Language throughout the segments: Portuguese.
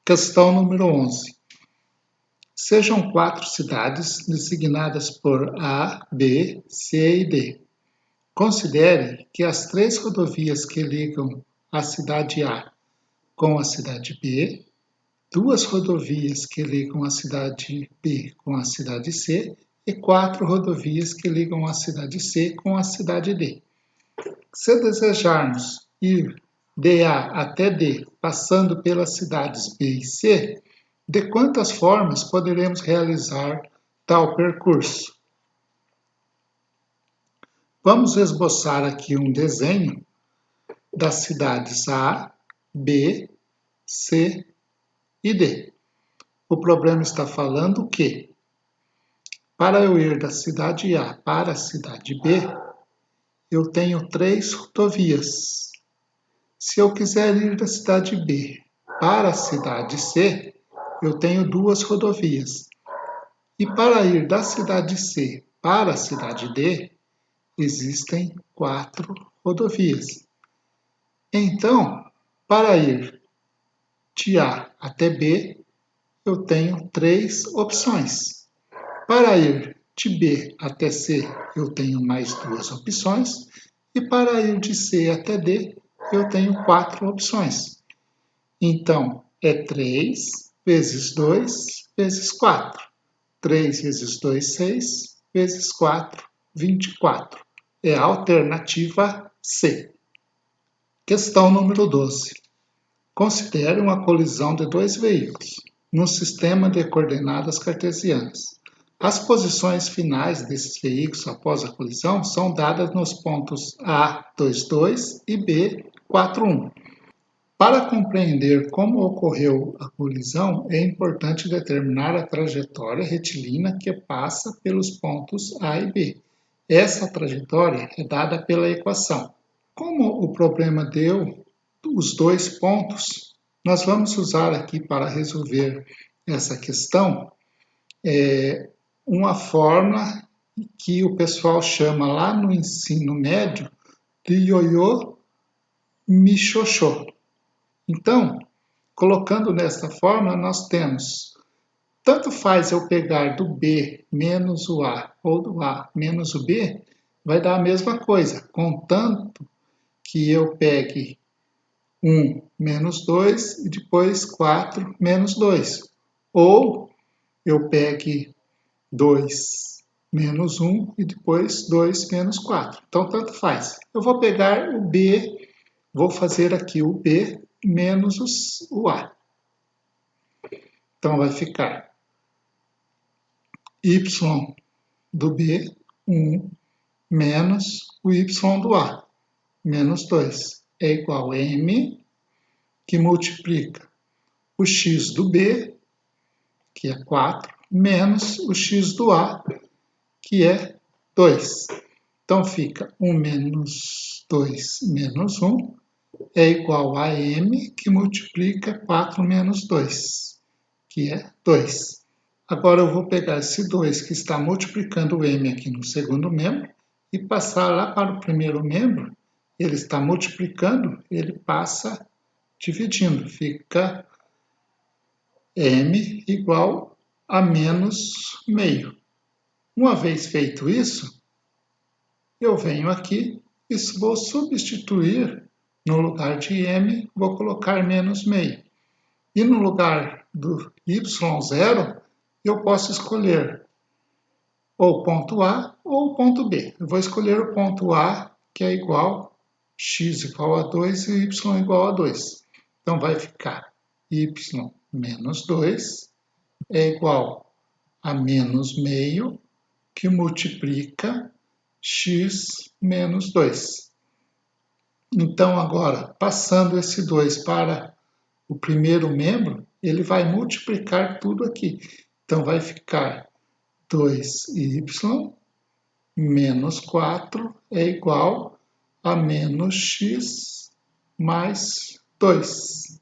Questão número 11. Sejam 4 cidades designadas por A, B, C e D. Considere que as 3 rodovias que ligam a cidade A com a cidade B, 2 rodovias que ligam a cidade B com a cidade C e 4 rodovias que ligam a cidade C com a cidade D. Se desejarmos ir de A até D, passando pelas cidades B e C, de quantas formas poderemos realizar tal percurso? Vamos esboçar aqui um desenho das cidades A, B, C e D. O problema está falando que, para eu ir da cidade A para a cidade B, eu tenho 3 rodovias. Se eu quiser ir da cidade B para a cidade C, eu tenho 2 rodovias. E para ir da cidade C para a cidade D, existem 4 rodovias. Então, para ir de A até B, eu tenho 3 opções. Para ir de B até C, eu tenho mais 2 opções. E para ir de C até D, eu tenho 4 opções. Então, é 3 vezes 2 vezes 4. 3 vezes 2, 6, vezes 4, 24. É a alternativa C. Questão número 12. Considere uma colisão de 2 veículos no sistema de coordenadas cartesianas. As posições finais desses veículos após a colisão são dadas nos pontos A, 2, 2 e B, 4, 1. Para compreender como ocorreu a colisão, é importante determinar a trajetória retilínea que passa pelos pontos A e B. Essa trajetória é dada pela equação. Como o problema deu os 2 pontos, nós vamos usar aqui para resolver essa questão uma fórmula que o pessoal chama lá no ensino médio de ioiô michôchô. Então, colocando nesta fórmula, nós temos, tanto faz eu pegar do B menos o A ou do A menos o B, vai dar a mesma coisa, contanto que eu pegue 1 menos 2 e depois 4 menos 2. Ou eu pegue 2 menos 1 e depois 2 menos 4. Então, tanto faz. Eu vou pegar o B, vou fazer aqui o B menos o A. Então, vai ficar y do B, 1, menos o y do A, menos 2, é igual a m, que multiplica o x do B, que é 4, menos o x do A, que é 2. Então, fica 1 menos 2 menos 1 é igual a m, que multiplica 4 menos 2, que é 2. Agora eu vou pegar esse 2 que está multiplicando o m aqui no segundo membro e passar lá para o primeiro membro. Ele está multiplicando, ele passa dividindo. Fica m igual a menos meio. Uma vez feito isso, eu venho aqui e vou substituir no lugar de m, vou colocar menos meio. E no lugar do y0, eu posso escolher ou o ponto A ou o ponto B. Eu vou escolher o ponto A, que é igual x igual a 2 e y igual a 2. Então, vai ficar y menos 2 é igual a menos meio, que multiplica x menos 2. Então, agora, passando esse 2 para o primeiro membro, ele vai multiplicar tudo aqui. Então, vai ficar 2y menos 4 é igual a menos x mais 2.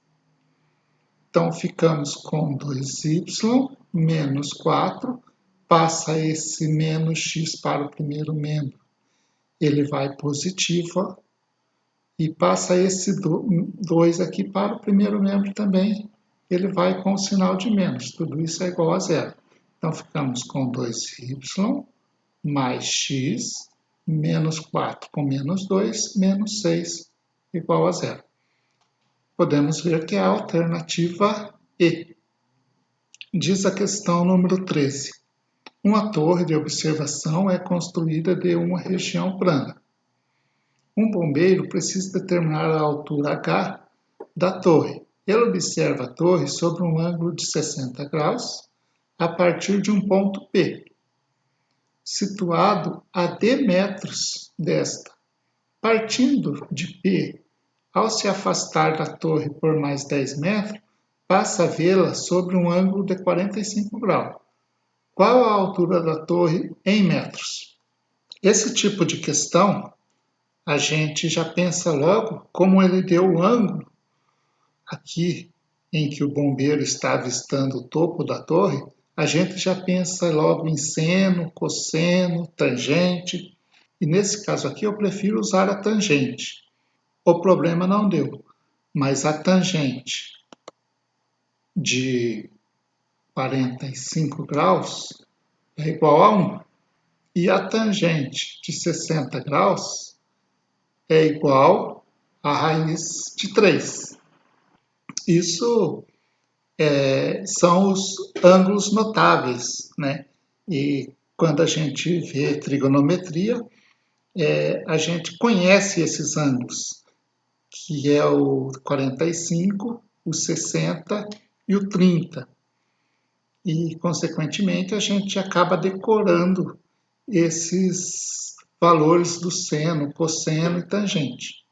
Então, ficamos com 2y menos 4, passa esse menos x para o primeiro membro, ele vai positivo, e passa esse 2 aqui para o primeiro membro também, ele vai com o sinal de menos. Tudo isso é igual a zero. Então, ficamos com 2y mais x, menos 4 com menos 2, menos 6, igual a zero. Podemos ver que é a alternativa E. Diz a questão número 13. Uma torre de observação é construída de uma região plana. Um bombeiro precisa determinar a altura H da torre. Ele observa a torre sobre um ângulo de 60 graus a partir de um ponto P, situado a D metros desta. Partindo de P, ao se afastar da torre por mais 10 metros, passa a vê-la sobre um ângulo de 45 graus. Qual a altura da torre em metros? Esse tipo de questão, a gente já pensa logo como ele deu o ângulo aqui em que o bombeiro está avistando o topo da torre, a gente já pensa logo em seno, cosseno, tangente. E nesse caso aqui eu prefiro usar a tangente. O problema não deu, mas a tangente de 45 graus é igual a 1. E a tangente de 60 graus é igual a raiz de 3. Isso são os ângulos notáveis, né? E quando a gente vê trigonometria, a gente conhece esses ângulos, que é o 45, o 60 e o 30. E, consequentemente, a gente acaba decorando esses valores do seno, cosseno e tangente.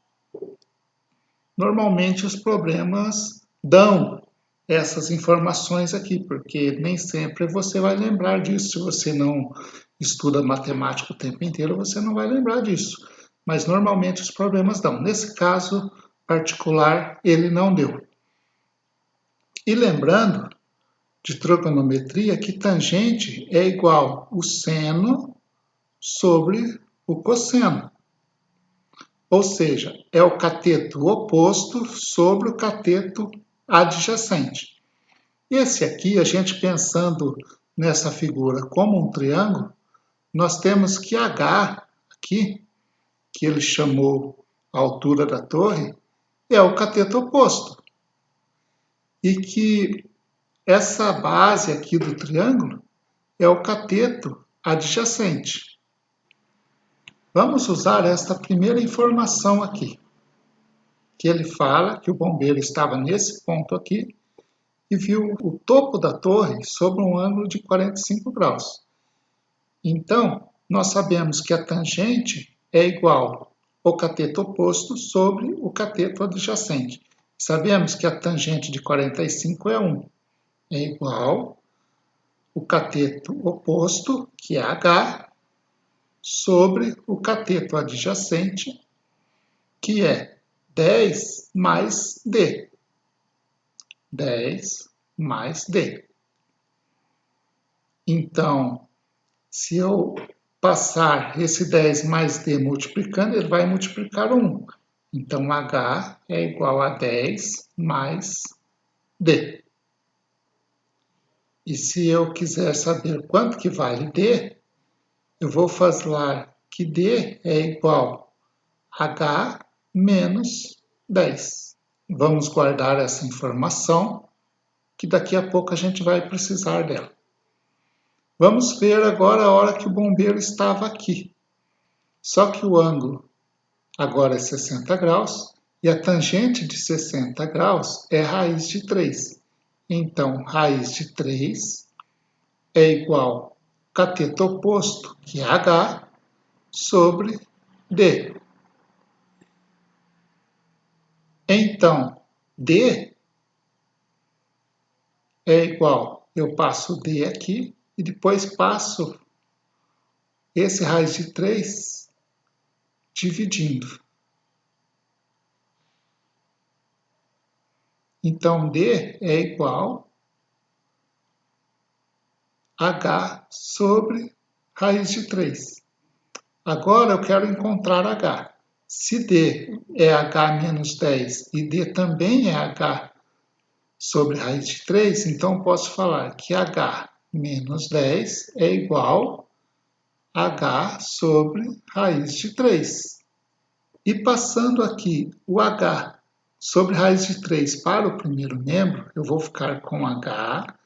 Normalmente, os problemas dão essas informações aqui, porque nem sempre você vai lembrar disso. Se você não estuda matemática o tempo inteiro, você não vai lembrar disso. Mas normalmente os problemas dão. Nesse caso particular, ele não deu. E lembrando de trigonometria que tangente é igual o seno sobre o cosseno. Ou seja, é o cateto oposto sobre o cateto adjacente. Esse aqui, a gente pensando nessa figura como um triângulo, nós temos que H aqui, que ele chamou a altura da torre, é o cateto oposto. E que essa base aqui do triângulo é o cateto adjacente. Vamos usar esta primeira informação aqui, que ele fala que o bombeiro estava nesse ponto aqui e viu o topo da torre sob um ângulo de 45 graus. Então, nós sabemos que a tangente é igual ao cateto oposto sobre o cateto adjacente. Sabemos que a tangente de 45 é 1. É igual o cateto oposto, que é H, sobre o cateto adjacente, que é 10 mais D. 10 mais D. Então, se eu passar esse 10 mais D multiplicando, ele vai multiplicar 1. Então, H é igual a 10 mais D. E se eu quiser saber quanto que vale D, eu vou falar que D é igual a H menos 10. Vamos guardar essa informação, que daqui a pouco a gente vai precisar dela. Vamos ver agora a hora que o bombeiro estava aqui. Só que o ângulo agora é 60 graus e a tangente de 60 graus é raiz de 3. Então, raiz de 3 é igual ao cateto oposto, que é H, sobre D. Então, D é igual, eu passo D aqui e depois passo esse raiz de 3 dividindo. Então, D é igual a H sobre raiz de 3. Agora eu quero encontrar H. Se D é H menos 10 e D também é H sobre raiz de 3, então posso falar que h menos 10 é igual a h sobre raiz de 3. E passando aqui o h sobre raiz de 3 para o primeiro membro, eu vou ficar com h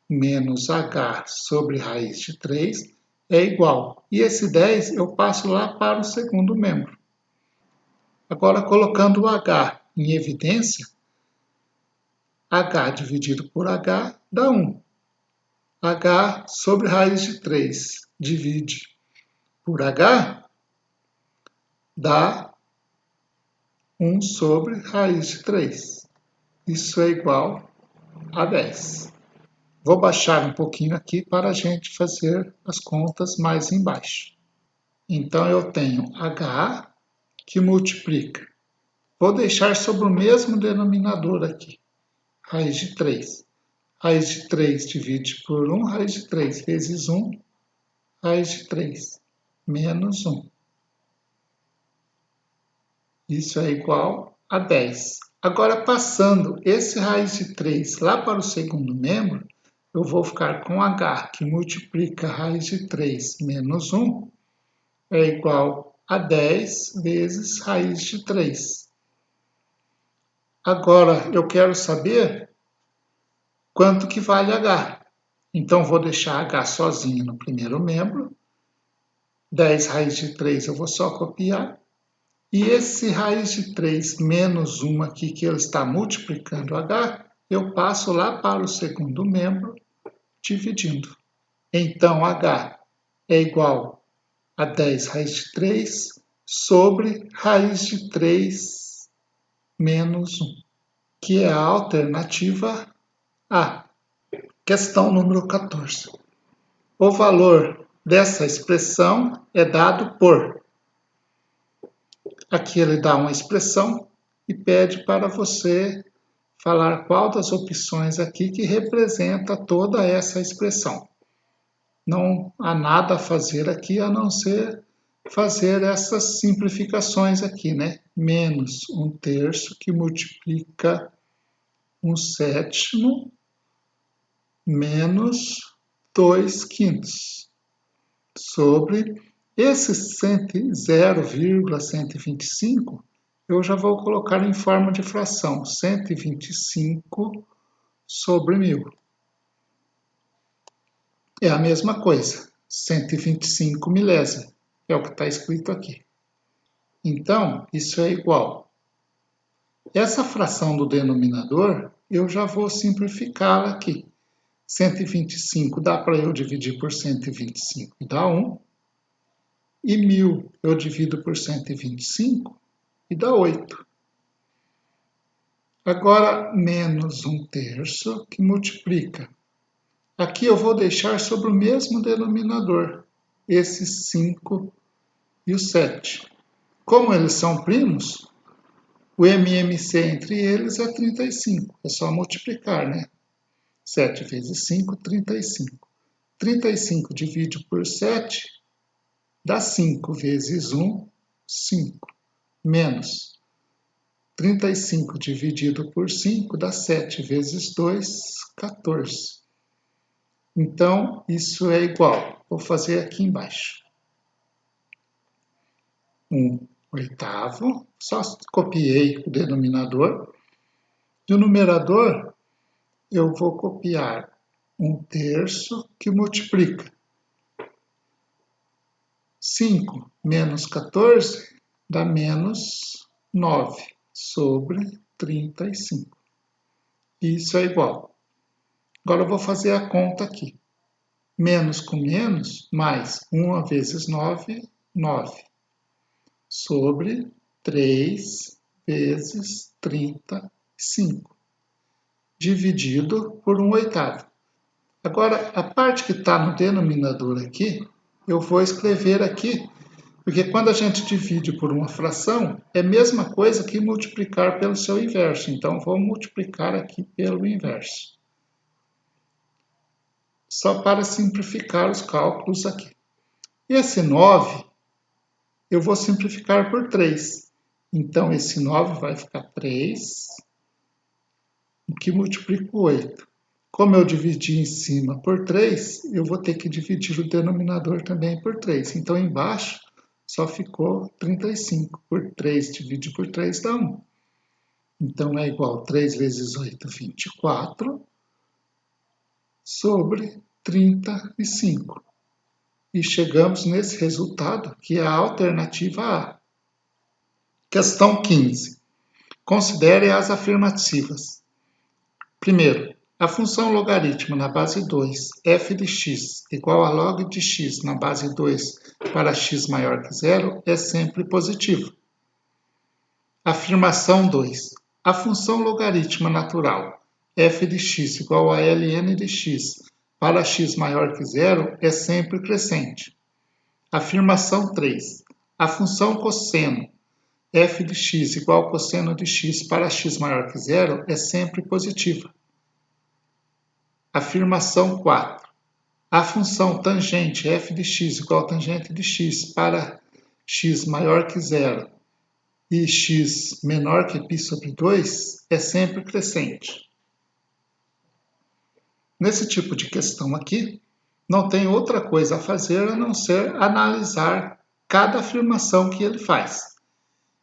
menos h sobre raiz de 3 é igual. E esse 10 eu passo lá para o segundo membro. Agora, colocando o h em evidência, h dividido por h dá 1. h sobre raiz de 3 divide por h dá 1 sobre raiz de 3. Isso é igual a 10. Vou baixar um pouquinho aqui para a gente fazer as contas mais embaixo. Então, eu tenho h que multiplica. Vou deixar sobre o mesmo denominador aqui, raiz de 3. Raiz de 3 divide por 1, raiz de 3 vezes 1, raiz de 3, menos 1. Isso é igual a 10. Agora, passando esse raiz de 3 lá para o segundo membro, eu vou ficar com h, que multiplica raiz de 3 menos 1, é igual a 10 vezes raiz de 3. Agora, eu quero saber quanto que vale h. Então, vou deixar h sozinho no primeiro membro. 10 raiz de 3 eu vou só copiar. E esse raiz de 3 menos 1 aqui, que ele está multiplicando h, eu passo lá para o segundo membro, dividindo. Então, h é igual a 10 raiz de 3 sobre raiz de 3 menos 1, que é a alternativa A. Questão número 14. O valor dessa expressão é dado por... Aqui ele dá uma expressão e pede para você falar qual das opções aqui que representa toda essa expressão. Não há nada a fazer aqui a não ser fazer essas simplificações aqui, né? Menos 1/3 que multiplica 1/7 menos 2/5 sobre esse 0,125, eu já vou colocar em forma de fração, 125 sobre 1000. É a mesma coisa, 125 milésimos, é o que está escrito aqui. Então, isso é igual. Essa fração do denominador, eu já vou simplificá-la aqui. 125 dá para eu dividir por 125 e dá 1. E 1000 eu divido por 125 e dá 8. Agora, menos 1/3 que multiplica. Aqui eu vou deixar sobre o mesmo denominador, esses 5 e o 7. Como eles são primos, o MMC entre eles é 35. É só multiplicar, né? 7 vezes 5, 35. 35 dividido por 7 dá 5 vezes 1, 5. Menos 35 dividido por 5 dá 7 vezes 2, 14. Então, isso é igual. Vou fazer aqui embaixo. 1/8. Só copiei o denominador. E o numerador, eu vou copiar 1/3 que multiplica. 5 menos 14 dá menos 9 sobre 35. Isso é igual. Agora eu vou fazer a conta aqui. Menos com menos, mais 1 vezes 9, 9. Sobre 3 vezes 35. Dividido por 1/8. Agora, a parte que está no denominador aqui, eu vou escrever aqui, porque quando a gente divide por uma fração, é a mesma coisa que multiplicar pelo seu inverso. Então, vou multiplicar aqui pelo inverso. Só para simplificar os cálculos aqui. Esse 9, eu vou simplificar por 3. Então, esse 9 vai ficar 3 o que multiplica o 8. Como eu dividi em cima por 3, eu vou ter que dividir o denominador também por 3. Então, embaixo só ficou 35. Por 3 dividido por 3 dá 1. Então, é igual a 3 vezes 8, 24, sobre 35. E chegamos nesse resultado, que é a alternativa A. Questão 15. Considere as afirmativas. Primeiro, a função logaritmo na base 2, f de x, igual a log de x na base 2 para x maior que zero, é sempre positiva. Afirmação 2. A função logaritmo natural, f de x igual a ln de x para x maior que zero, é sempre crescente. Afirmação 3. A função cosseno, f de x igual a cosseno de x para x maior que zero, é sempre positiva. Afirmação 4. A função tangente f de x igual a tangente de x para x maior que zero e x menor que π sobre 2 é sempre crescente. Nesse tipo de questão aqui, não tem outra coisa a fazer a não ser analisar cada afirmação que ele faz.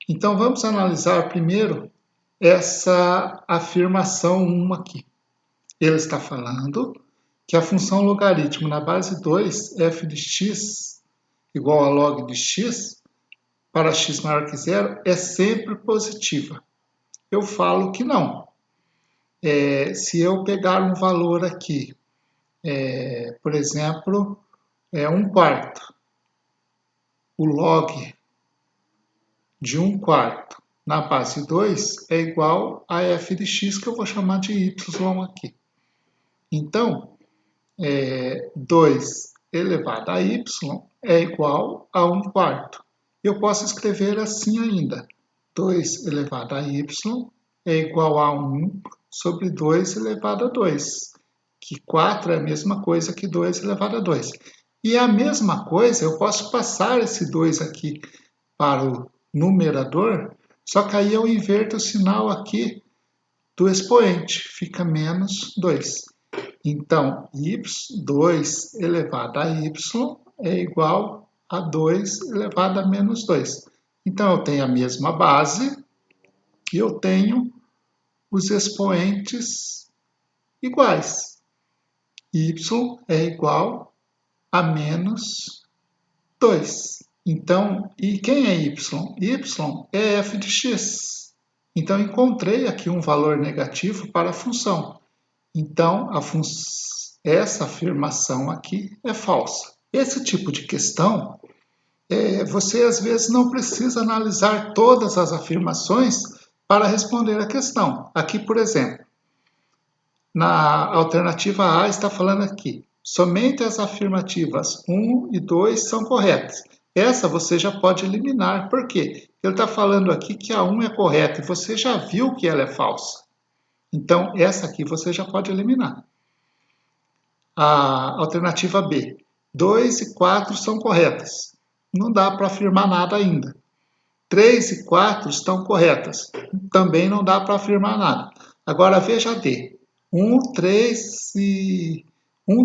Então, vamos analisar primeiro essa afirmação 1 aqui. Ele está falando que a função logaritmo na base 2, f de x igual a log de x, para x maior que zero, é sempre positiva. Eu falo que não. Se eu pegar um valor aqui, por exemplo, 1/4, o log de 1/4 na base 2 é igual a f de x, que eu vou chamar de y aqui. Então, 2 elevado a y é igual a 1/4. Eu posso escrever assim ainda. 2 elevado a y é igual a 1 sobre 2 elevado a 2. Que 4 é a mesma coisa que 2 elevado a 2. E a mesma coisa, eu posso passar esse 2 aqui para o numerador, só que aí eu inverto o sinal aqui do expoente, fica menos 2. Então, 2 elevado a y é igual a 2 elevado a menos 2. Então, eu tenho a mesma base e eu tenho os expoentes iguais. Y é igual a menos 2. Então, e quem é y? Y é f de x. Então, encontrei aqui um valor negativo para a função. Então, essa afirmação aqui é falsa. Esse tipo de questão, você às vezes não precisa analisar todas as afirmações para responder a questão. Aqui, por exemplo, na alternativa A está falando aqui, somente as afirmativas 1 e 2 são corretas. Essa você já pode eliminar. Por quê? Ele está falando aqui que a 1 é correta e você já viu que ela é falsa. Então, essa aqui você já pode eliminar. A alternativa B, 2 e 4 são corretas. Não dá para afirmar nada ainda. 3 e 4 estão corretas. Também não dá para afirmar nada. Agora, veja a D. 1,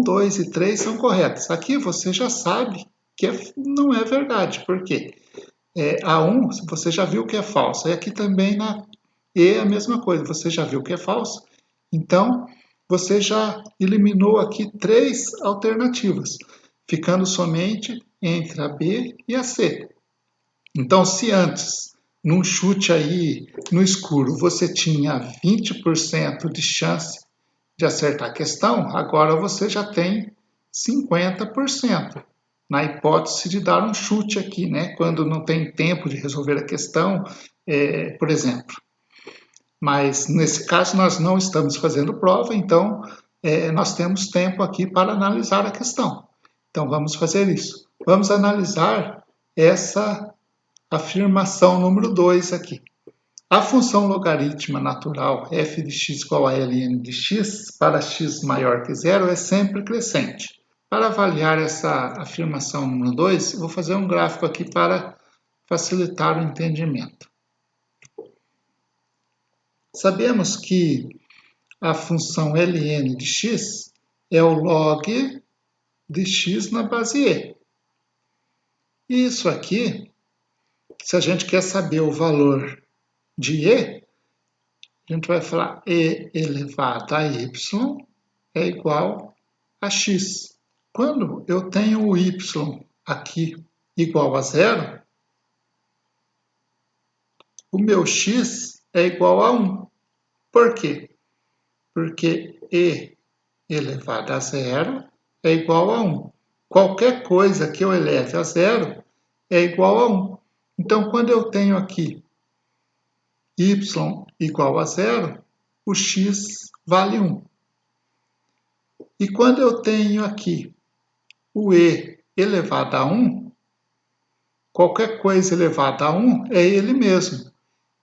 2 e 3 são corretas. Aqui você já sabe que não é verdade. Por quê? A 1 você já viu que é falsa. E aqui também na E é a mesma coisa. Você já viu que é falsa. Então, você já eliminou aqui 3 alternativas, ficando somente entre a B e a C. Então, se antes, num chute aí no escuro, você tinha 20% de chance de acertar a questão, agora você já tem 50%. Na hipótese de dar um chute aqui, né? Quando não tem tempo de resolver a questão, por exemplo. Mas nesse caso nós não estamos fazendo prova, então nós temos tempo aqui para analisar a questão. Então vamos fazer isso. Vamos analisar essa afirmação número 2 aqui. A função logarítmica natural f de x igual a ln de x para x maior que zero é sempre crescente. Para avaliar essa afirmação número 2, eu vou fazer um gráfico aqui para facilitar o entendimento. Sabemos que a função ln de x é o log de x na base e. E isso aqui, se a gente quer saber o valor de e, a gente vai falar e elevado a y é igual a x. Quando eu tenho o y aqui igual a zero, o meu x é igual a 1. Por quê? Porque e elevado a zero é igual a 1. Qualquer coisa que eu eleve a zero é igual a 1. Então, quando eu tenho aqui y igual a zero, o x vale 1. E quando eu tenho aqui o e elevado a 1, qualquer coisa elevada a 1 é ele mesmo.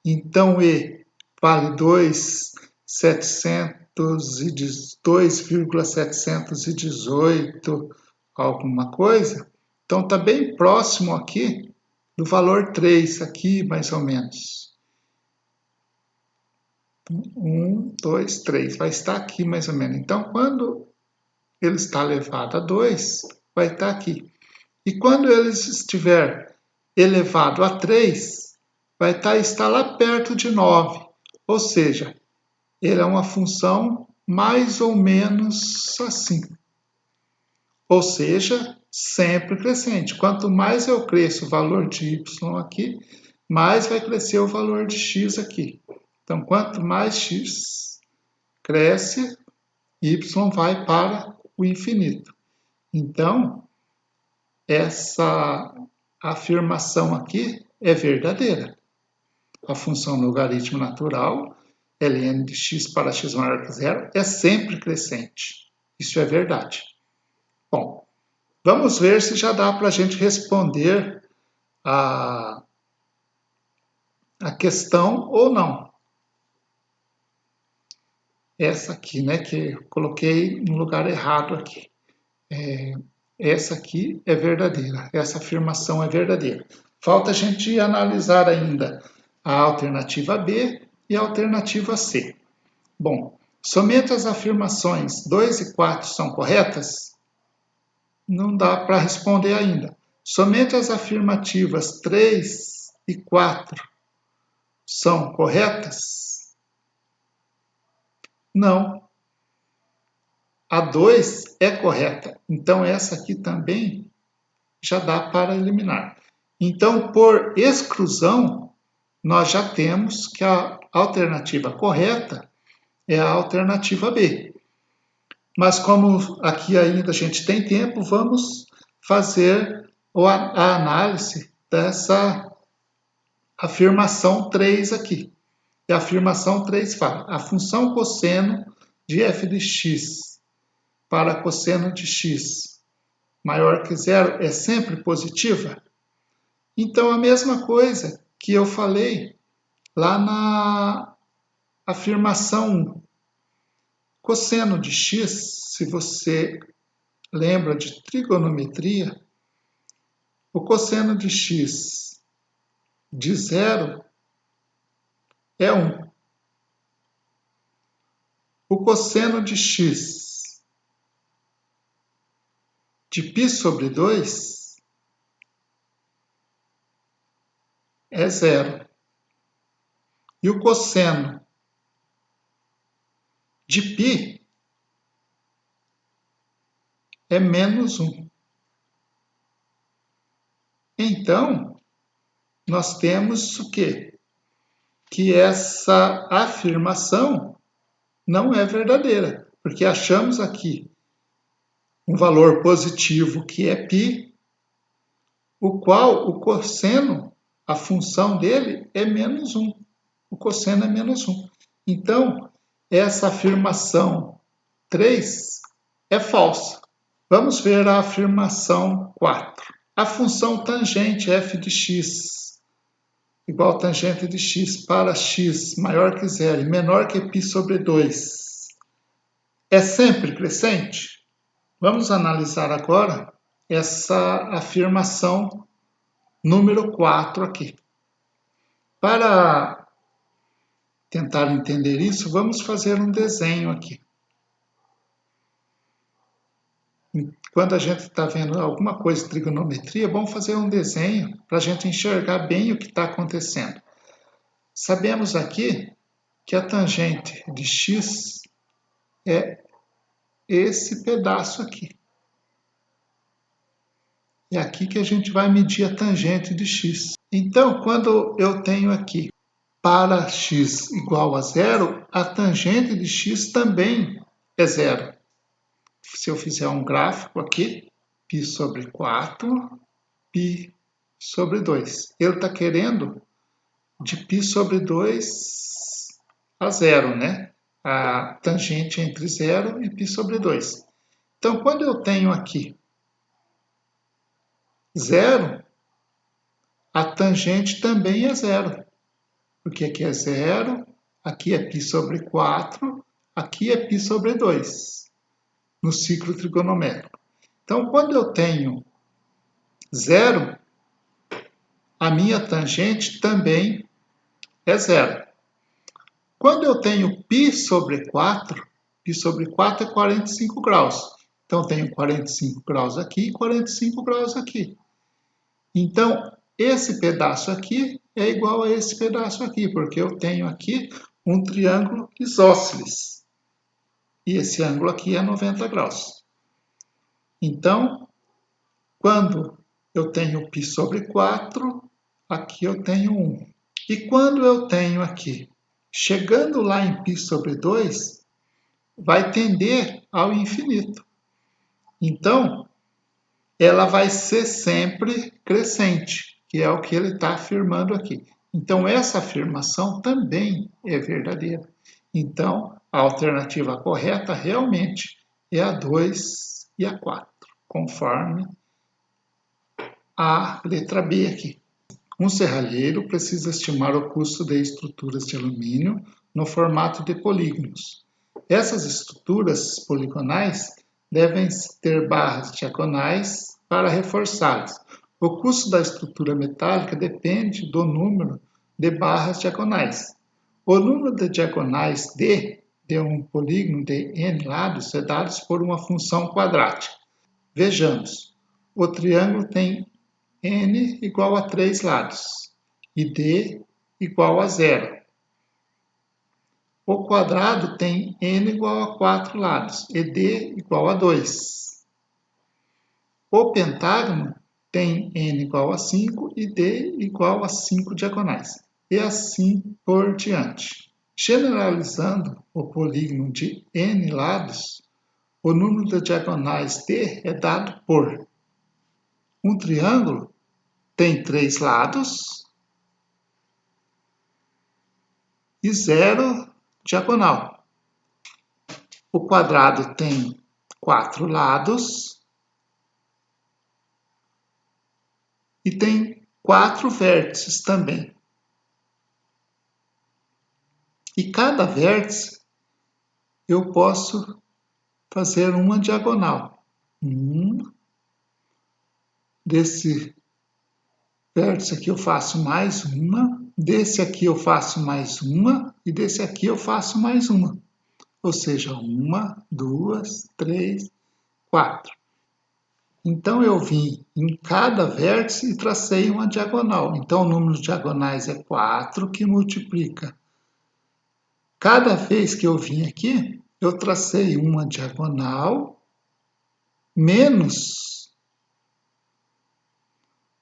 Então, e vale 2,718, alguma coisa. Então, está bem próximo aqui do valor 3, aqui mais ou menos. 1, 2, 3, vai estar aqui mais ou menos. Então, quando ele está elevado a 2, vai estar aqui. E quando ele estiver elevado a 3, vai estar lá perto de 9. Ou seja, ele é uma função mais ou menos assim. Ou seja, sempre crescente. Quanto mais eu cresço o valor de y aqui, mais vai crescer o valor de x aqui. Então, quanto mais x cresce, y vai para o infinito. Então, essa afirmação aqui é verdadeira. A função logaritmo natural, ln de x para x maior que zero, é sempre crescente. Isso é verdade. Bom, vamos ver se já dá para a gente responder a questão ou não. Essa aqui, né, que eu coloquei no lugar errado aqui. Essa aqui é verdadeira, essa afirmação é verdadeira. Falta a gente analisar ainda a alternativa B e a alternativa C. Bom, somente as afirmações 2 e 4 são corretas? Não dá para responder ainda. Somente as afirmativas 3 e 4 são corretas? Não. A 2 é correta, então essa aqui também já dá para eliminar. Então, por exclusão, nós já temos que a alternativa correta é a alternativa B. Mas como aqui ainda a gente tem tempo, vamos fazer a análise dessa afirmação 3 aqui. E a afirmação 3 fala: a função cosseno de f de x para cosseno de x maior que zero é sempre positiva? Então, a mesma coisa que eu falei lá na afirmação 1. Cosseno de x, se você lembra de trigonometria, o cosseno de x de zero é 1. O cosseno de x de π sobre 2 é 0. E o cosseno de π é menos 1. Então, nós temos o quê? Que essa afirmação não é verdadeira, porque achamos aqui um valor positivo que é π, o qual o cosseno, a função dele é menos 1. O cosseno é menos 1. Então, essa afirmação 3 é falsa. Vamos ver a afirmação 4. A função tangente f de x igual a tangente de x para x maior que zero e menor que π sobre 2 é sempre crescente? Vamos analisar agora essa afirmação número 4 aqui. Para tentar entender isso, vamos fazer um desenho aqui. Quando a gente está vendo alguma coisa de trigonometria, é bom fazer um desenho para a gente enxergar bem o que está acontecendo. Sabemos aqui que a tangente de x é esse pedaço aqui. É aqui que a gente vai medir a tangente de x. Então, quando eu tenho aqui para x igual a zero, a tangente de x também é zero. Se eu fizer um gráfico aqui, π sobre 4, π sobre 2. Ele está querendo de π sobre 2 a zero, né? A tangente entre 0 e π sobre 2. Então, quando eu tenho aqui 0, a tangente também é zero. Porque aqui é 0, aqui é π sobre 4, aqui é π sobre 2, no ciclo trigonométrico. Então, quando eu tenho 0, a minha tangente também é zero. Quando eu tenho π sobre 4 é 45 graus. Então, tenho 45 graus aqui e 45 graus aqui. Então, esse pedaço aqui é igual a esse pedaço aqui, porque eu tenho aqui um triângulo isósceles. E esse ângulo aqui é 90 graus. Então, quando eu tenho π sobre 4, aqui eu tenho 1. E quando eu tenho aqui, chegando lá em π sobre 2, vai tender ao infinito. Então, ela vai ser sempre crescente, que é o que ele está afirmando aqui. Então, essa afirmação também é verdadeira. Então, a alternativa correta realmente é a 2 e a 4, conforme a letra B aqui. Um serralheiro precisa estimar o custo de estruturas de alumínio no formato de polígonos. Essas estruturas poligonais devem ter barras diagonais para reforçá-las. O custo da estrutura metálica depende do número de barras diagonais. O número de diagonais de um polígono de n lados é dado por uma função quadrática. Vejamos, o triângulo tem n igual a 3 lados e d igual a 0. O quadrado tem n igual a 4 lados e d igual a 2. O pentágono tem n igual a 5 e d igual a 5 diagonais. E assim por diante. Generalizando o polígono de n lados, o número de diagonais d é dado por um triângulo tem 3 lados e 0 diagonal. O quadrado tem 4 lados e tem 4 vértices também. E cada vértice eu posso fazer uma diagonal. Desse vértice aqui eu faço mais uma, desse aqui eu faço mais uma e desse aqui eu faço mais uma. Ou seja, 1, 2, 3, 4. Então, eu vim em cada vértice e tracei uma diagonal. Então, o número de diagonais é 4, que multiplica. Cada vez que eu vim aqui, eu tracei uma diagonal menos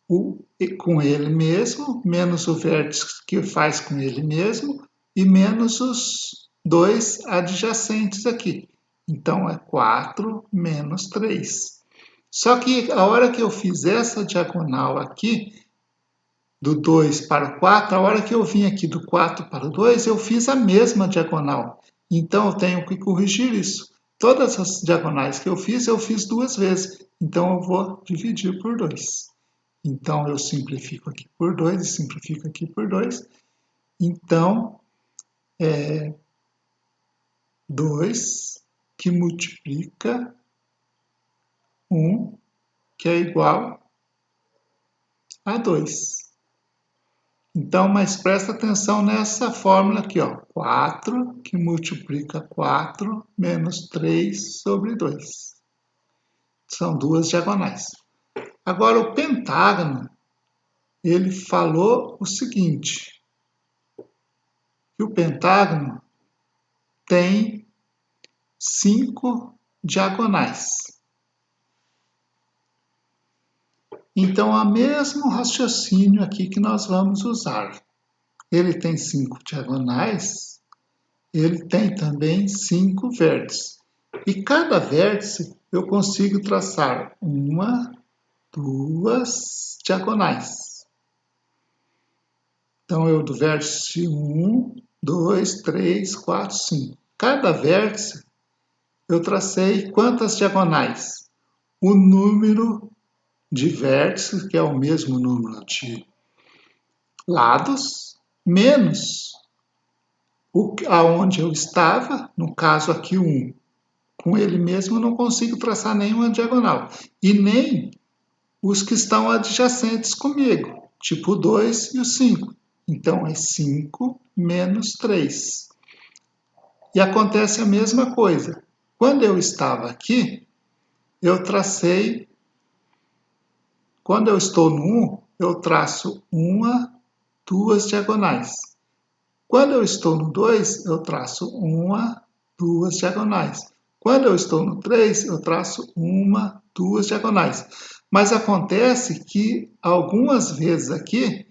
o com ele mesmo, menos o vértice que faz com ele mesmo, e menos os dois adjacentes aqui. Então, é 4 menos 3. Só que a hora que eu fiz essa diagonal aqui, do 2 para o 4, a hora que eu vim aqui do 4 para o 2, eu fiz a mesma diagonal. Então, eu tenho que corrigir isso. Todas as diagonais que eu fiz duas vezes. Então, eu vou dividir por 2. Então, eu simplifico aqui por 2 e simplifico aqui por 2. Então, 2 que multiplica 1, que é igual a 2. Então, mas presta atenção nessa fórmula aqui, ó. 4 que multiplica 4 menos 3 sobre 2. São duas diagonais. Agora, o pentágono, ele falou o seguinte, que o pentágono tem 5 diagonais. Então, é o mesmo raciocínio aqui que nós vamos usar. Ele tem 5 diagonais, ele tem também 5 vértices. E cada vértice eu consigo traçar uma, duas diagonais. Então, eu do vértice 1, 2, 3, 4, 5. Cada vértice eu tracei quantas diagonais? O número de vértices, que é o mesmo número de lados, menos aonde eu estava, no caso aqui 1. Com ele mesmo eu não consigo traçar nenhuma diagonal. E nem os que estão adjacentes comigo, tipo o 2 e o 5. Então, é 5 menos 3. E acontece a mesma coisa. Quando eu estava aqui, eu tracei... Quando eu estou no 1, eu traço uma, duas diagonais. Quando eu estou no 2, eu traço uma, duas diagonais. Quando eu estou no 3, eu traço uma, duas diagonais. Mas acontece que algumas vezes aqui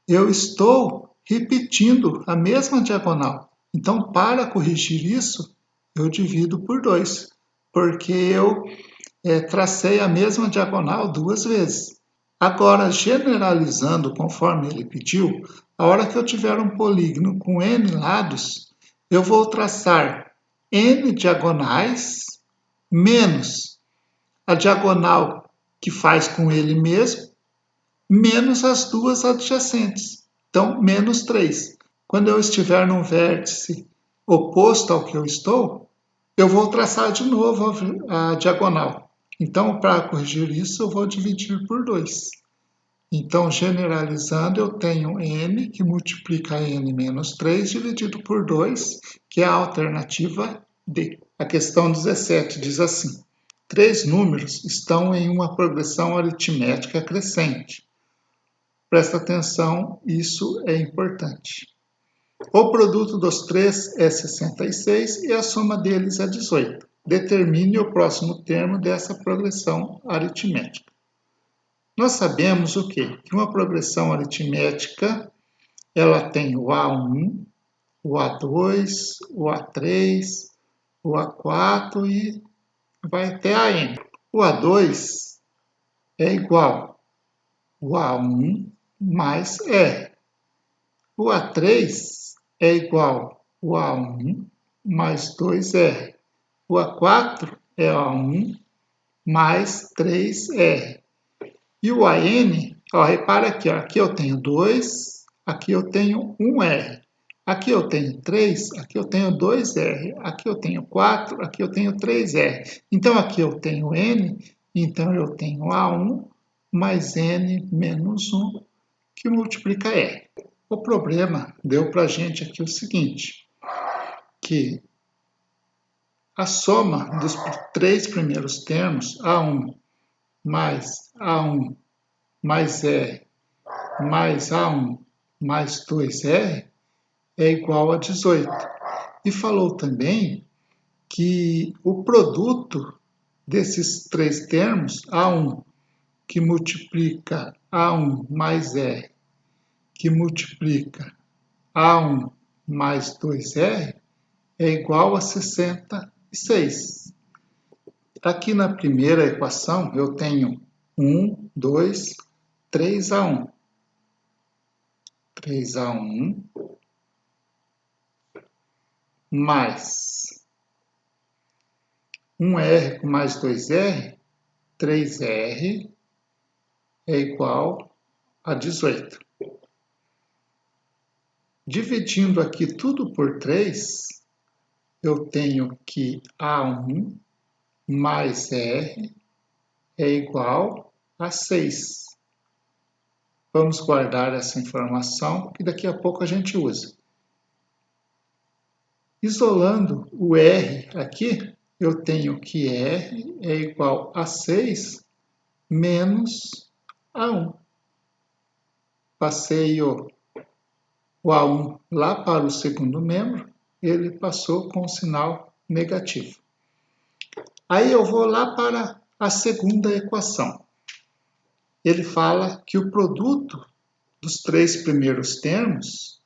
eu estou repetindo a mesma diagonal. Então, para corrigir isso, eu divido por 2, porque eu tracei a mesma diagonal duas vezes. Agora, generalizando conforme ele pediu, a hora que eu tiver um polígono com n lados, eu vou traçar n diagonais menos a diagonal que faz com ele mesmo, menos as duas adjacentes. Então, menos 3. Quando eu estiver num vértice oposto ao que eu estou, eu vou traçar de novo a diagonal. Então, para corrigir isso, eu vou dividir por 2. Então, generalizando, eu tenho n, que multiplica n menos 3, dividido por 2, que é a alternativa D. A questão 17 diz assim: 3 números estão em uma progressão aritmética crescente. Presta atenção, isso é importante. O produto dos 3 é 66 e a soma deles é 18. Determine o próximo termo dessa progressão aritmética. Nós sabemos o quê? Que uma progressão aritmética, ela tem o A1, o A2, o A3, o A4 e vai até a N. O A2 é igual ao A1 mais R. O A3 é igual ao A1 mais 2R. O A4 é A1 mais 3R. E o AN, ó, repara aqui, ó, aqui eu tenho 2, aqui eu tenho 1R. Aqui eu tenho 3, aqui eu tenho 2R. Aqui eu tenho 4, aqui eu tenho 3R. Então, aqui eu tenho N, então eu tenho A1 mais N menos 1, que multiplica R. O problema deu para a gente aqui o seguinte, que a soma dos 3 primeiros termos, A1 mais A1 mais R mais A1 mais 2R é igual a 18. E falou também que o produto desses 3 termos, A1, que multiplica A1 mais R, que multiplica A1 mais 2R, é igual a 66. Aqui na primeira equação, eu tenho 1, 2, 3A1. 3A1 mais 1R com mais 2R, 3R é igual a 18. Dividindo aqui tudo por 3, eu tenho que A1 mais R é igual a 6. Vamos guardar essa informação, que daqui a pouco a gente usa. Isolando o R aqui, eu tenho que R é igual a 6 menos A1. Passei o A1 lá para o segundo membro, ele passou com o sinal negativo. Aí eu vou lá para a segunda equação. Ele fala que o produto dos três primeiros termos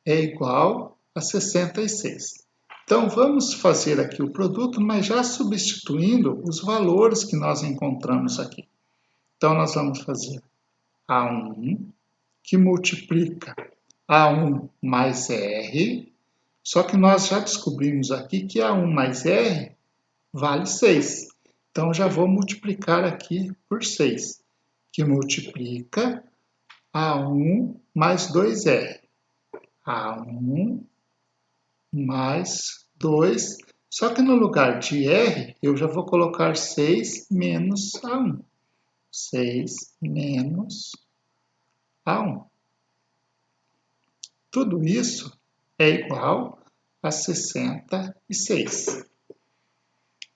é igual a 66. Então, vamos fazer aqui o produto, mas já substituindo os valores que nós encontramos aqui. Então, nós vamos fazer A1, que multiplica A1 mais R, só que nós já descobrimos aqui que A1 mais R vale 6. Então, já vou multiplicar aqui por 6, que multiplica A1 mais 2R. A1 mais 2, só que no lugar de R, eu já vou colocar 6 menos A1. 6 menos A1. Tudo isso é igual a 66.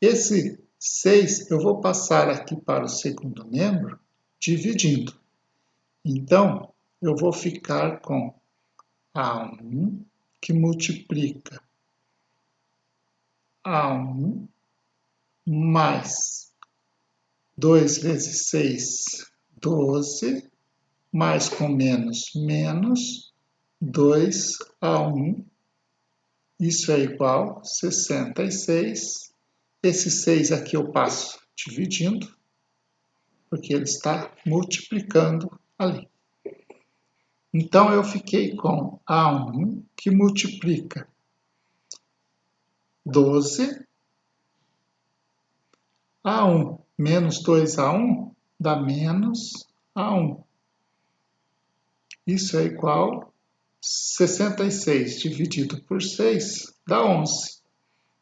Esse 6 eu vou passar aqui para o segundo membro, dividindo. Então, eu vou ficar com A1, que multiplica A1 mais 2 vezes 6, 12, mais com menos, menos 2A1. Isso é igual a 66. Esse 6 aqui eu passo dividindo, porque ele está multiplicando ali. Então, eu fiquei com A1, que multiplica 12, A1 menos 2A1 dá menos A1. Isso é igual a 66 dividido por 6 dá 11.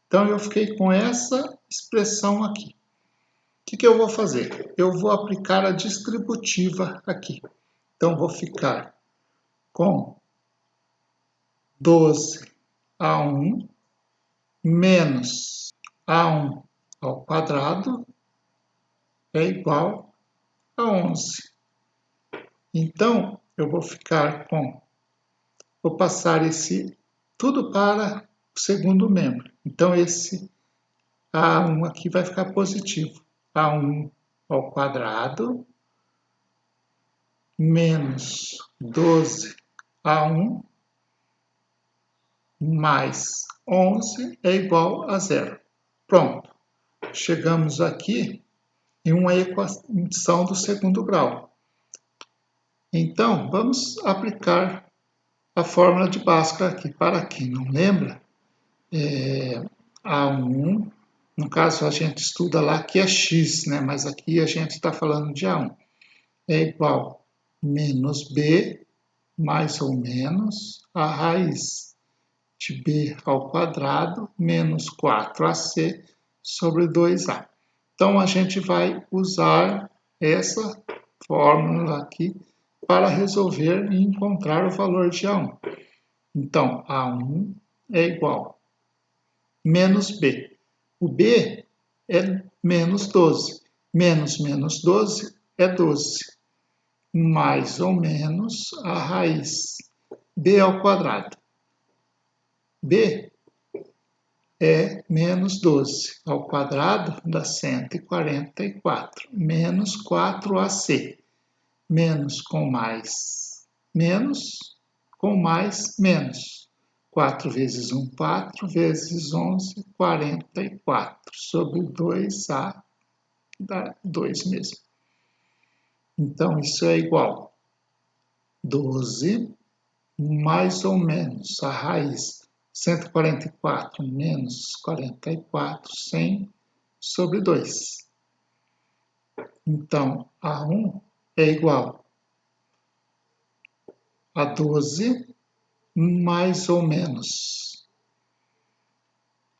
Então, eu fiquei com essa expressão aqui. O que eu vou fazer? Eu vou aplicar a distributiva aqui. Então, vou ficar com 12A1 menos A1 ao quadrado é igual a 11. Então, eu vou passar esse tudo para o segundo membro. Então, esse A1 aqui vai ficar positivo. A1 ao quadrado menos 12A1 mais 11 é igual a zero. Pronto. Chegamos aqui em uma equação do segundo grau. Então, vamos aplicar a fórmula de Bhaskara aqui. Para quem não lembra, A1, no caso a gente estuda lá que é x, né? Mas aqui a gente está falando de A1. É igual a menos b, mais ou menos, a raiz de b ao quadrado, menos 4ac sobre 2a. Então, a gente vai usar essa fórmula aqui para resolver e encontrar o valor de A1. Então, A1 é igual a menos b. O b é menos 12. Menos 12 é 12. Mais ou menos a raiz b ao quadrado. B é menos 12 ao quadrado dá 144. Menos 4ac. Menos com mais, menos com mais, menos. 4 vezes 1, 4, vezes 11, 44. Sobre 2a dá 2 mesmo. Então, isso é igual a 12 mais ou menos a raiz 144 menos 44, 100 sobre 2. Então, A1 é igual a 12 mais ou menos.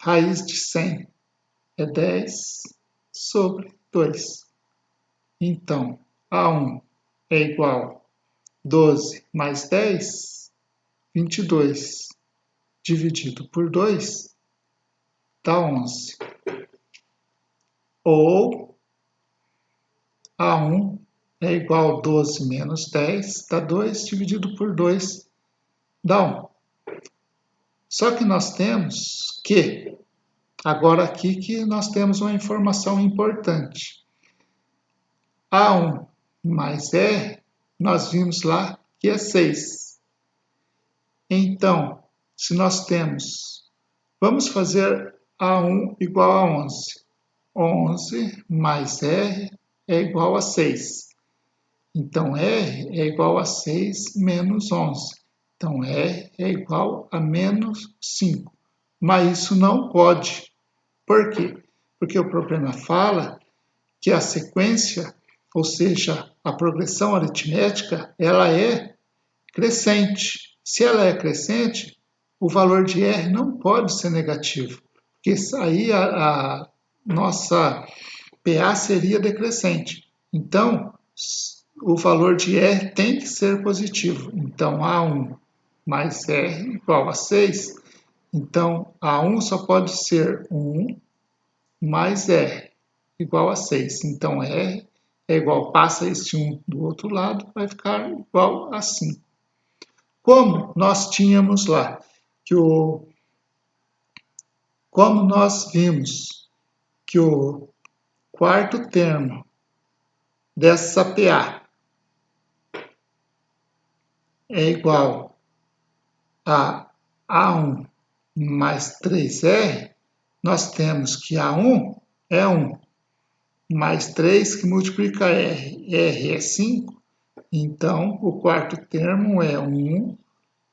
Raiz de 100 é 10 sobre 2. Então, A1 é igual 12 mais 10, 22 dividido por 2 dá 11. Ou A1 é igual a 12 menos 10, dá 2, dividido por 2 dá 1. Só que nós temos que, agora aqui que nós temos uma informação importante. A1 mais R, nós vimos lá que é 6. Então, se nós temos, vamos fazer A1 igual a 11. 11 mais R é igual a 6. Então, R é igual a 6 menos 11. Então, R é igual a menos 5. Mas isso não pode. Por quê? Porque o problema fala que a sequência, ou seja, a progressão aritmética, ela é crescente. Se ela é crescente, o valor de R não pode ser negativo, porque aí a nossa PA seria decrescente. Então, o valor de R tem que ser positivo. Então, A1 mais R igual a 6. Então, A1 só pode ser 1 mais R igual a 6. Então, R é igual, passa esse 1 do outro lado, vai ficar igual a 5. Como nós tínhamos lá, como nós vimos que o quarto termo dessa PA é igual a A1 mais 3R, nós temos que A1 é 1, mais 3 que multiplica R, R é 5, então o quarto termo é 1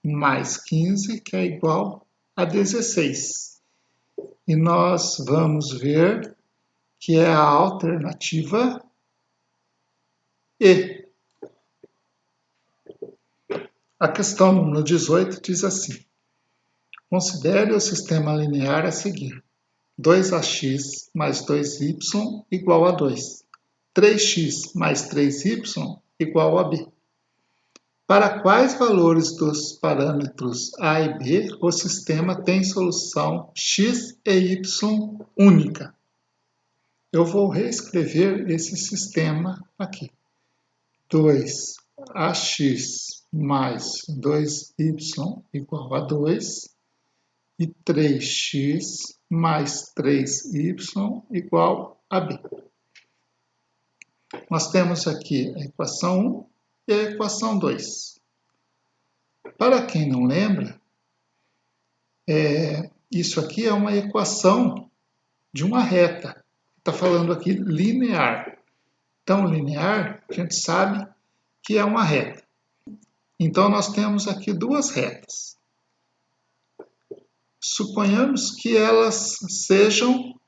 mais 15, que é igual a 16. E nós vamos ver que é a alternativa E. A questão número 18 diz assim: considere o sistema linear a seguir. 2ax mais 2y igual a 2. 3x mais 3y igual a b. Para quais valores dos parâmetros a e b o sistema tem solução x e y única? Eu vou reescrever esse sistema aqui. 2ax mais 2y igual a 2 e 3x mais 3y igual a b. Nós temos aqui a equação 1 e a equação 2. Para quem não lembra, isso aqui é uma equação de uma reta. Está falando aqui linear. Então, linear, a gente sabe que é uma reta. Então, nós temos aqui duas retas. Suponhamos que elas sejam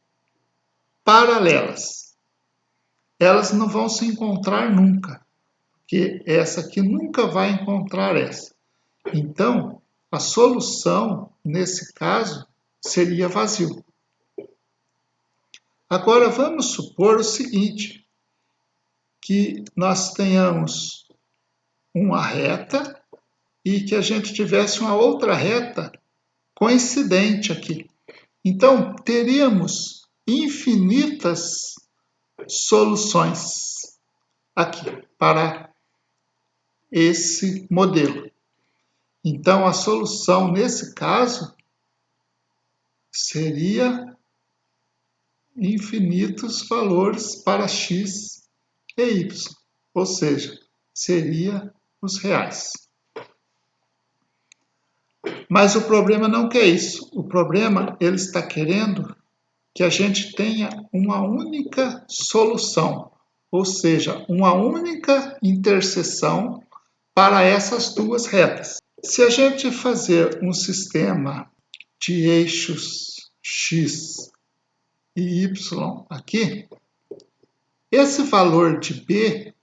paralelas. Elas não vão se encontrar nunca, porque essa aqui nunca vai encontrar essa. Então, a solução, nesse caso, seria vazio. Agora, vamos supor o seguinte, que nós tenhamos uma reta e que a gente tivesse uma outra reta coincidente aqui. Então, teríamos infinitas soluções aqui para esse modelo. Então, a solução nesse caso seria infinitos valores para x e y, ou seja, seria os reais. Mas o problema não quer isso. O problema, ele está querendo que a gente tenha uma única solução, ou seja, uma única interseção para essas duas retas. Se a gente fazer um sistema de eixos x e y aqui, esse valor de b,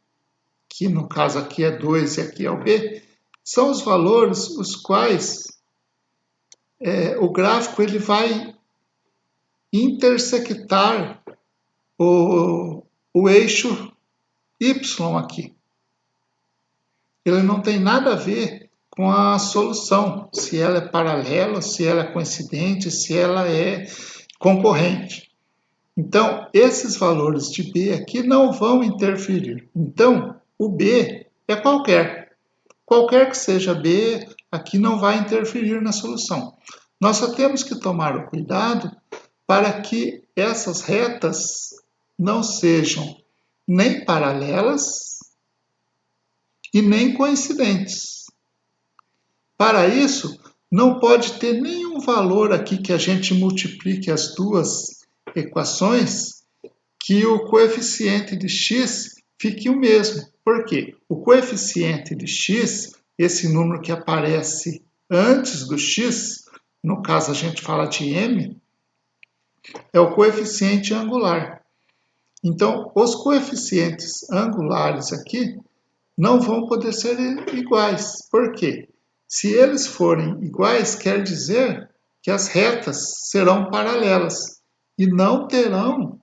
que no caso aqui é 2 e aqui é o b, são os valores os quais o gráfico ele vai intersectar o eixo y aqui. ele não tem nada a ver com a solução, se ela é paralela, se ela é coincidente, se ela é concorrente. Então, esses valores de B aqui não vão interferir. Então, o B é qualquer. Qualquer que seja B, aqui não vai interferir na solução. Nós só temos que tomar o cuidado para que essas retas não sejam nem paralelas e nem coincidentes. Para isso, não pode ter nenhum valor aqui que a gente multiplique as duas equações que o coeficiente de x fique o mesmo. Por quê? O coeficiente de x, esse número que aparece antes do x, no caso a gente fala de m, é o coeficiente angular. Então, os coeficientes angulares aqui não vão poder ser iguais. Por quê? Se eles forem iguais, quer dizer que as retas serão paralelas e não terão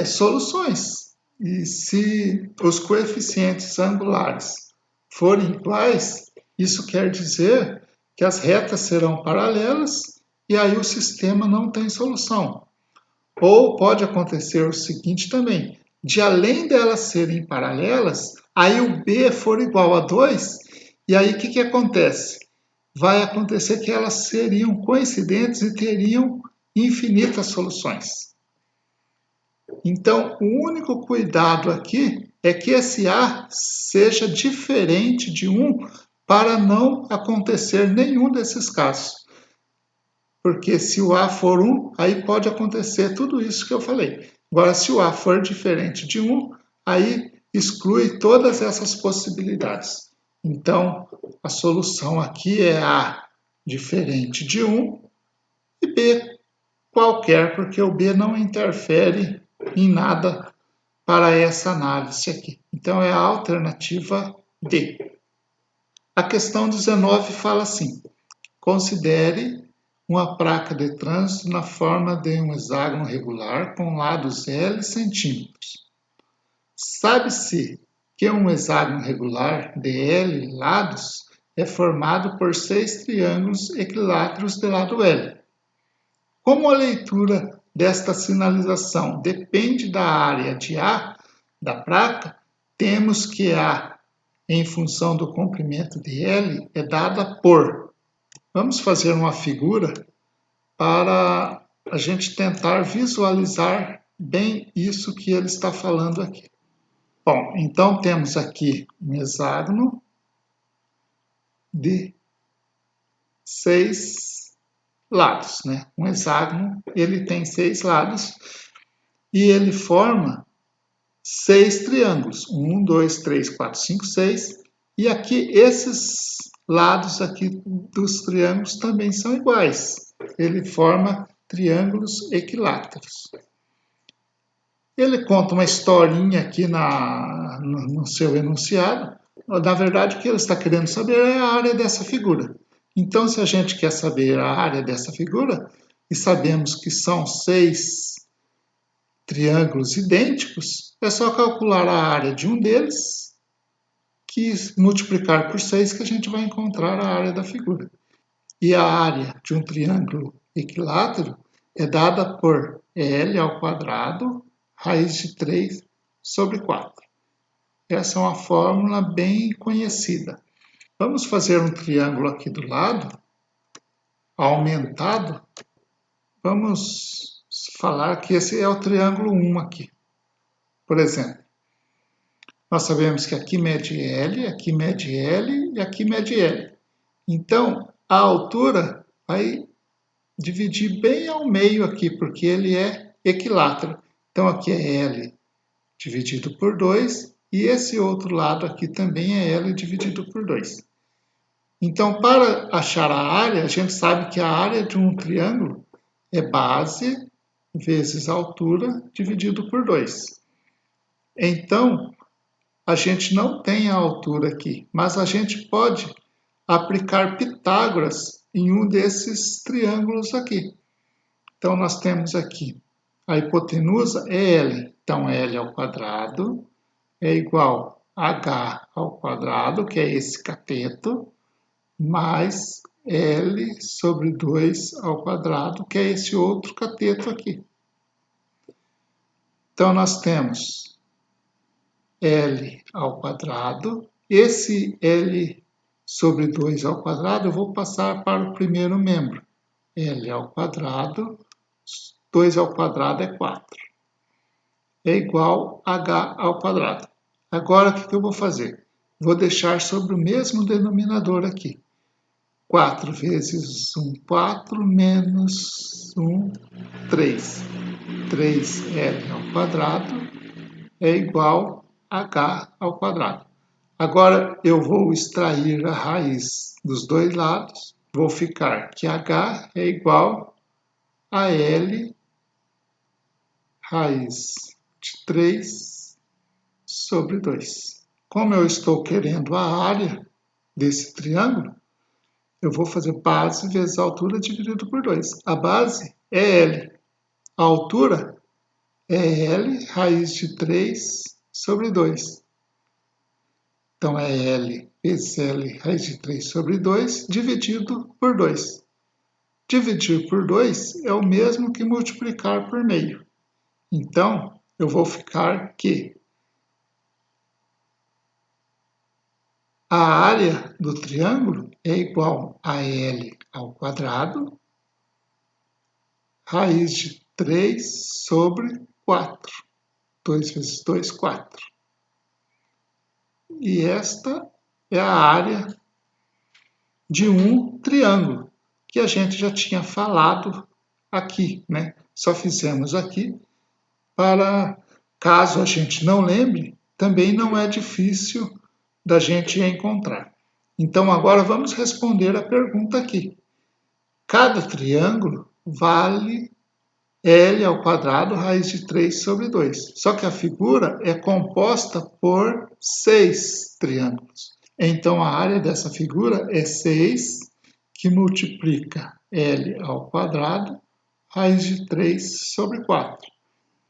soluções. E se os coeficientes angulares forem iguais, isso quer dizer que as retas serão paralelas e aí o sistema não tem solução. Ou pode acontecer o seguinte também, de além delas serem paralelas, aí o B for igual a 2, e aí o que acontece? Vai acontecer que elas seriam coincidentes e teriam infinitas soluções. Então, o único cuidado aqui é que esse A seja diferente de 1 para não acontecer nenhum desses casos. Porque se o A for 1, aí pode acontecer tudo isso que eu falei. Agora, se o A for diferente de 1, aí exclui todas essas possibilidades. Então, a solução aqui é A diferente de 1 e B qualquer, porque o B não interfere em nada para essa análise aqui. Então, é a alternativa D. A questão 19 fala assim: considere uma placa de trânsito na forma de um hexágono regular com lados L centímetros. Sabe-se que um hexágono regular de L lados é formado por 6 triângulos equiláteros de lado L. Como a leitura desta sinalização depende da área de A da placa, temos que A, em função do comprimento de L, é dada por. Vamos fazer uma figura para a gente tentar visualizar bem isso que ele está falando aqui. Bom, então temos aqui um hexágono de 6 lados, né? Um hexágono, ele tem 6 lados e ele forma 6 triângulos. 1, 2, 3, 4, 5, 6. E aqui esses lados aqui dos triângulos também são iguais. Ele forma triângulos equiláteros. Ele conta uma historinha aqui no seu enunciado. Na verdade, o que ele está querendo saber é a área dessa figura. Então, se a gente quer saber a área dessa figura, e sabemos que são 6 triângulos idênticos, é só calcular a área de um deles, que multiplicar por 6, que a gente vai encontrar a área da figura. E a área de um triângulo equilátero é dada por L ao quadrado, raiz de 3 sobre 4. Essa é uma fórmula bem conhecida. Vamos fazer um triângulo aqui do lado, aumentado. Vamos falar que esse é o triângulo 1 aqui. Por exemplo, nós sabemos que aqui mede L, aqui mede L e aqui mede L. Então, a altura vai dividir bem ao meio aqui, porque ele é equilátero. Então, aqui é L dividido por 2 e esse outro lado aqui também é L dividido por 2. Então, para achar a área, a gente sabe que a área de um triângulo é base vezes altura dividido por 2. Então, a gente não tem a altura aqui, mas a gente pode aplicar Pitágoras em um desses triângulos aqui. Então, nós temos aqui a hipotenusa é L. Então, L ao quadrado é igual h ao quadrado, que é esse cateto, mais L sobre 2 ao quadrado, que é esse outro cateto aqui. Então, nós temos L ao quadrado. Esse L sobre 2 ao quadrado, eu vou passar para o primeiro membro. L ao quadrado, 2 ao quadrado é 4. É igual a h ao quadrado. Agora, o que eu vou fazer? Vou deixar sobre o mesmo denominador aqui. 4 vezes 1, 4, menos 1, 3. 3L ao quadrado é igual a h ao quadrado. Agora, eu vou extrair a raiz dos dois lados. Vou ficar que h é igual a L raiz de 3 sobre 2. Como eu estou querendo a área desse triângulo, eu vou fazer base vezes a altura dividido por 2. A base é L. A altura é L raiz de 3 sobre 2. Então, é L vezes L raiz de 3 sobre 2 dividido por 2. Dividir por 2 é o mesmo que multiplicar por meio. Então, eu vou ficar que a área do triângulo é igual a L ao quadrado, raiz de 3 sobre 4. 2 vezes 2, 4. E esta é a área de um triângulo, que a gente já tinha falado aqui, né? Só fizemos aqui para, caso a gente não lembre, também não é difícil da gente encontrar. Então, agora vamos responder a pergunta aqui. Cada triângulo vale L ao quadrado raiz de 3 sobre 2. Só que a figura é composta por 6 triângulos. Então, a área dessa figura é 6, que multiplica L ao quadrado raiz de 3 sobre 4.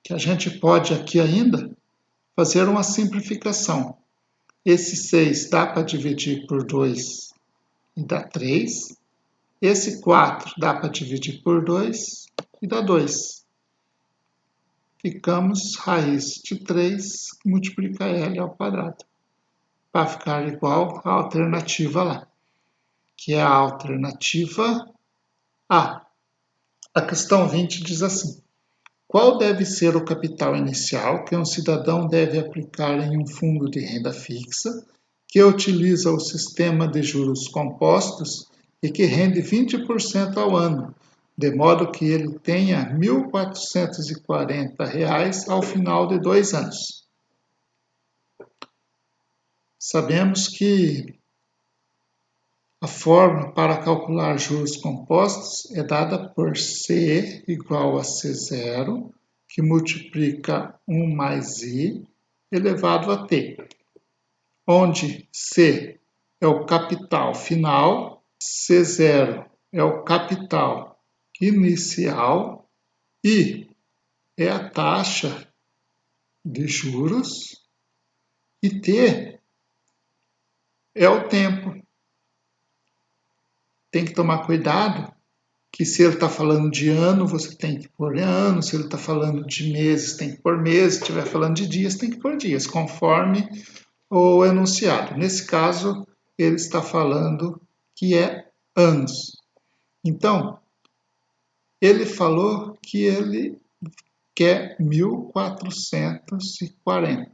Que a gente pode aqui ainda fazer uma simplificação. Esse 6 dá para dividir por 2 e dá 3. Esse 4 dá para dividir por 2 e dá 2. Ficamos raiz de 3 multiplica L ao quadrado. Vai ficar igual à alternativa lá, que é a alternativa A. A questão 20 diz assim: qual deve ser o capital inicial que um cidadão deve aplicar em um fundo de renda fixa que utiliza o sistema de juros compostos e que rende 20% ao ano, de modo que ele tenha R$ 1.440 ao final de 2 anos? Sabemos que a fórmula para calcular juros compostos é dada por C igual a C0, que multiplica 1 mais I elevado a T, onde C é o capital final, C0 é o capital inicial, I é a taxa de juros e T é o tempo. Tem que tomar cuidado que se ele está falando de ano, você tem que pôr ano, se ele está falando de meses, tem que pôr meses, se estiver falando de dias, tem que pôr dias, conforme o enunciado. Nesse caso, ele está falando que é anos. Então, ele falou que ele quer 1.440.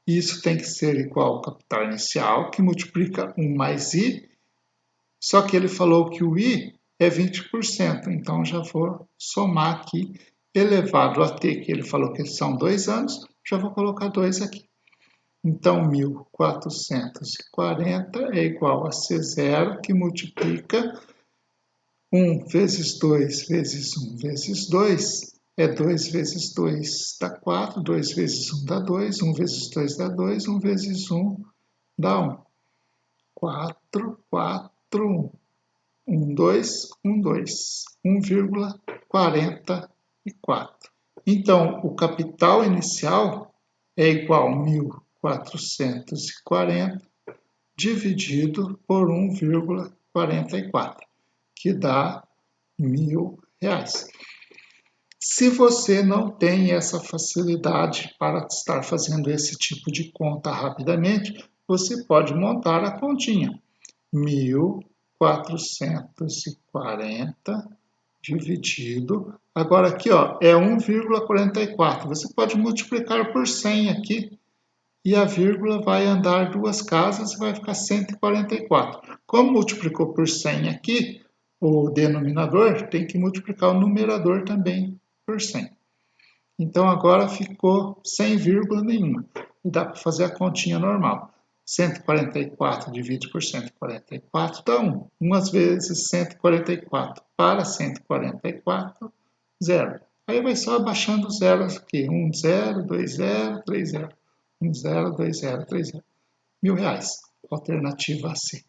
Isso tem que ser igual ao capital inicial, que multiplica 1 mais I, só que ele falou que o I é 20%, então já vou somar aqui, elevado a T, que ele falou que são 2 anos, já vou colocar 2 aqui. Então, 1.440 é igual a C0, que multiplica 1 vezes 2 vezes 1 vezes 2, é 2 vezes 2 dá 4, 2 vezes 1 dá 2, 1 vezes 2 dá 2, 1 vezes 1 dá 1. 4, 4, 1. 1, 2, 1, 2. 1,44. Então, o capital inicial é igual a 1.440 1.440 dividido por 1,44, que dá R$1.000. Se você não tem essa facilidade para estar fazendo esse tipo de conta rapidamente, você pode montar a continha. 1.440 dividido, agora aqui ó, é 1,44, você pode multiplicar por 100 aqui, e a vírgula vai andar duas casas e vai ficar 144. Como multiplicou por 100 aqui, o denominador tem que multiplicar o numerador também por 100. Então agora ficou sem vírgula nenhuma, e dá para fazer a continha normal. 144 dividido por 144 dá 1. 1 vezes 144 para 144, 0. Aí vai só abaixando os zeros aqui. 1, 0, 2, 0, 3, 0. 1, 0, 2, 0, 3, 0. R$1.000. Alternativa C.